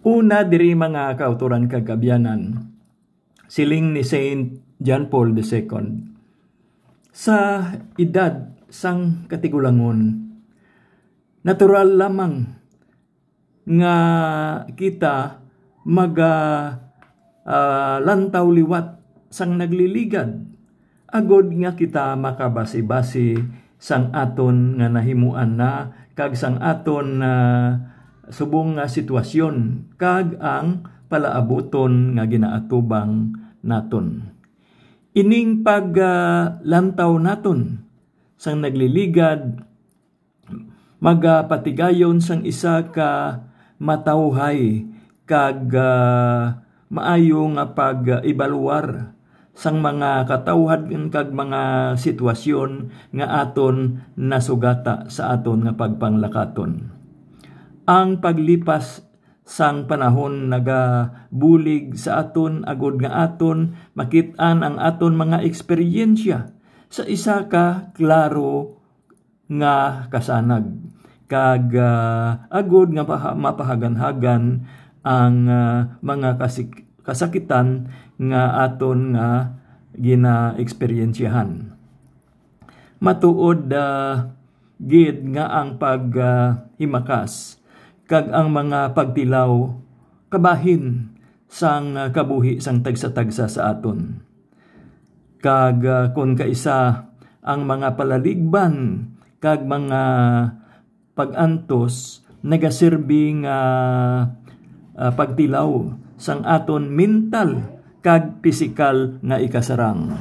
Una diri mga kauturan kagabyanan, siling ni Saint John Paul II. Sa edad sang katigulangon, natural lamang nga kita lantaw liwat sang nagliligad, agod nga kita makabasi-basi sang aton nga nahimuan na kag sang aton subong nga sitwasyon kag ang palaabuton nga ginaatubang naton. Ining paglantaw naton sang nagliligad, magapatigayon sang isa ka matawhay kag maayo nga pag-ibaluar sang mga katawhad kag mga sitwasyon nga aton nasugata sa aton nga pagpanglakaton. Ang paglipas sang panahon nagabulig sa aton agod nga aton makit-an ang aton mga eksperyensya sa isa ka klaro nga kasanag kag agod nga mapahagan-hagan ang mga kasakitan nga aton nga gina-eksperyensyahan. Matuod gid nga ang paghimakas kag ang mga pagtilaw kabahin sang kabuhi sang tagsa-tagsa sa aton. Kag kun kaisa ang mga palaligban kag mga pag-antos nagaserbi nga pagtilaw sang aton mental kag pisikal nga ikasarang.